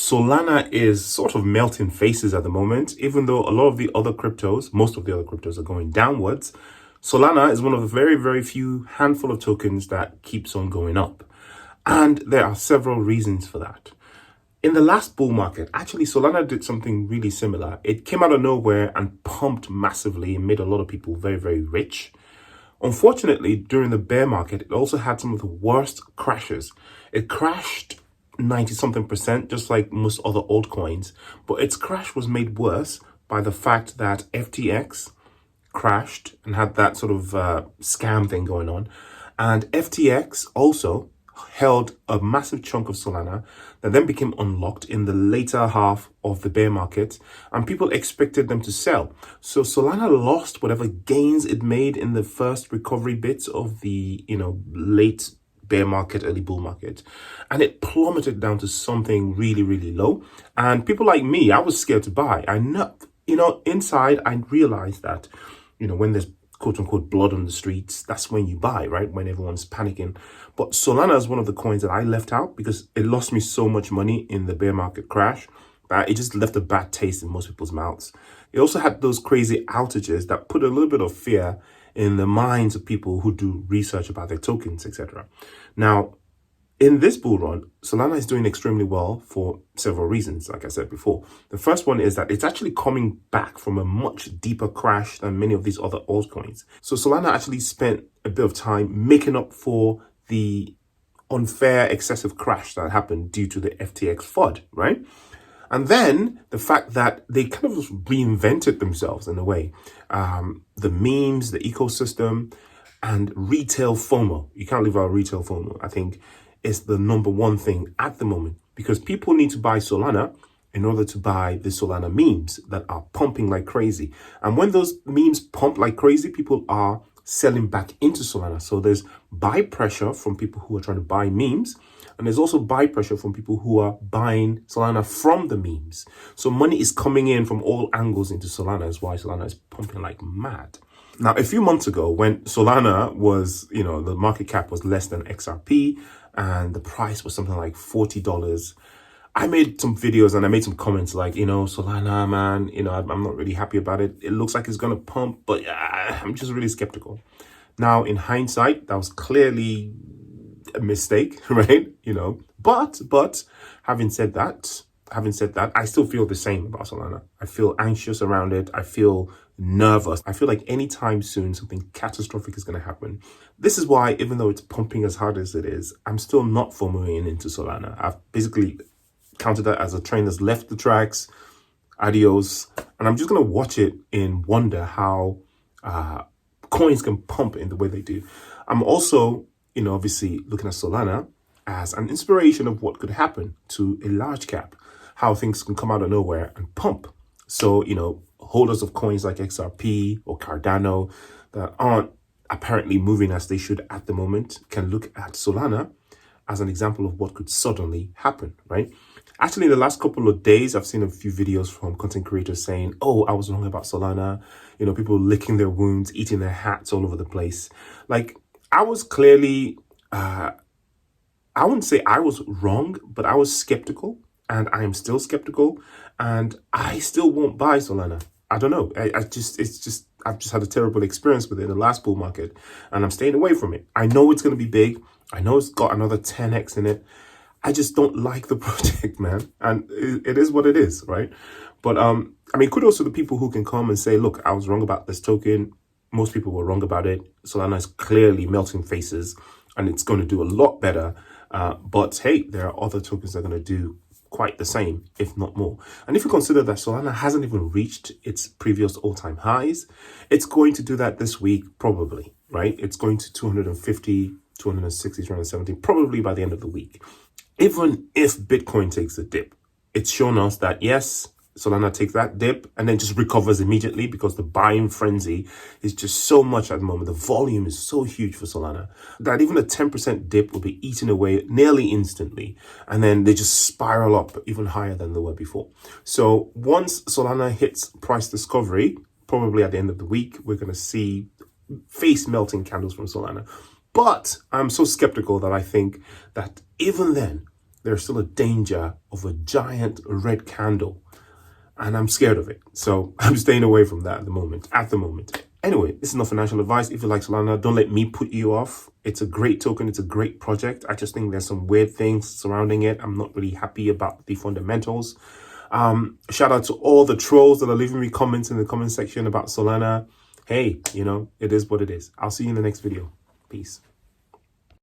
Solana is sort of melting faces at the moment, even though a lot of the other cryptos, most of the other cryptos are going downwards. Solana is one of the very, very few handful of tokens that keeps on going up. And there are several reasons for that. In the last bull market, actually, Solana did something really similar. It came out of nowhere and pumped massively and made a lot of people very, very rich. Unfortunately, during the bear market, it also had some of the worst crashes. It crashed 90-something%, just like most other altcoins. But its crash was made worse by the fact that FTX crashed and had that sort of scam thing going on. And FTX also held a massive chunk of Solana that then became unlocked in the later half of the bear market, and people expected them to sell. So Solana lost whatever gains it made in the first recovery bits of the, late bear market, early bull market, and it plummeted down to something really, really low. And people like me, I was scared to buy. I know, inside I realized that, when there's quote unquote blood on the streets, that's when you buy, right? When everyone's panicking. But Solana is one of the coins that I left out because it lost me so much money in the bear market crash that it just left a bad taste in most people's mouths. It also had those crazy outages that put a little bit of fear in the minds of people who do research about their tokens, etc. Now, in this bull run, Solana is doing extremely well for several reasons, like I said before. The first one is that it's actually coming back from a much deeper crash than many of these other altcoins. So Solana actually spent a bit of time making up for the unfair, excessive crash that happened due to the FTX FUD, right? And then the fact that they kind of reinvented themselves in a way. The memes, the ecosystem, and retail FOMO. You can't leave out retail FOMO. I think is the number one thing at the moment, because people need to buy Solana in order to buy the Solana memes that are pumping like crazy. And when those memes pump like crazy, people are selling back into Solana. So there's buy pressure from people who are trying to buy memes. And there's also buy pressure from people who are buying Solana from the memes. So money is coming in from all angles into Solana. Is why Solana is pumping like mad. Now, a few months ago, when Solana was, the market cap was less than XRP and the price was something like $40, I made some videos and I made some comments like, Solana, man, I'm not really happy about it. It looks like it's going to pump, but I'm just really skeptical. Now, in hindsight, that was clearly a mistake, right? But having said that, I still feel the same about Solana. I feel anxious around it. I feel nervous. I feel like anytime soon something catastrophic is going to happen. This is why, even though it's pumping as hard as it is, I'm still not FOMOing into Solana. I've basically counted that as a train that's left the tracks. Adios. And I'm just going to watch it in wonder how coins can pump in the way they do. I'm also, obviously looking at Solana as an inspiration of what could happen to a large cap, how things can come out of nowhere and pump. So, holders of coins like XRP or Cardano that aren't apparently moving as they should at the moment can look at Solana as an example of what could suddenly happen, right? Actually, in the last couple of days, I've seen a few videos from content creators saying, oh, I was wrong about Solana. People licking their wounds, eating their hats all over the place. Like, I was clearly, I wouldn't say I was wrong, but I was skeptical, and I am still skeptical, and I still won't buy Solana. I don't know. I've just had a terrible experience with it in the last bull market, and I'm staying away from it. I know it's going to be big. I know it's got another 10x in it. I just don't like the project, man. And it is what it is, right? But, kudos to the people who can come and say, look, I was wrong about this token. Most people were wrong about it. Solana is clearly melting faces, and it's going to do a lot better. But hey, there are other tokens that are going to do quite the same, if not more. And if you consider that Solana hasn't even reached its previous all-time highs, it's going to do that this week, probably, right? It's going to 250, 260, 270, probably by the end of the week. Even if Bitcoin takes a dip, it's shown us that, yes, Solana takes that dip and then just recovers immediately because the buying frenzy is just so much at the moment. The volume is so huge for Solana that even a 10% dip will be eaten away nearly instantly. And then they just spiral up even higher than they were before. So once Solana hits price discovery, probably at the end of the week, we're going to see face melting candles from Solana. But I'm so skeptical that I think that even then, there's still a danger of a giant red candle. And I'm scared of it. So I'm staying away from that at the moment. Anyway, this is not financial advice. If you like Solana, don't let me put you off. It's a great token. It's a great project. I just think there's some weird things surrounding it. I'm not really happy about the fundamentals. Shout out to all the trolls that are leaving me comments in the comment section about Solana. Hey, it is what it is. I'll see you in the next video. Peace.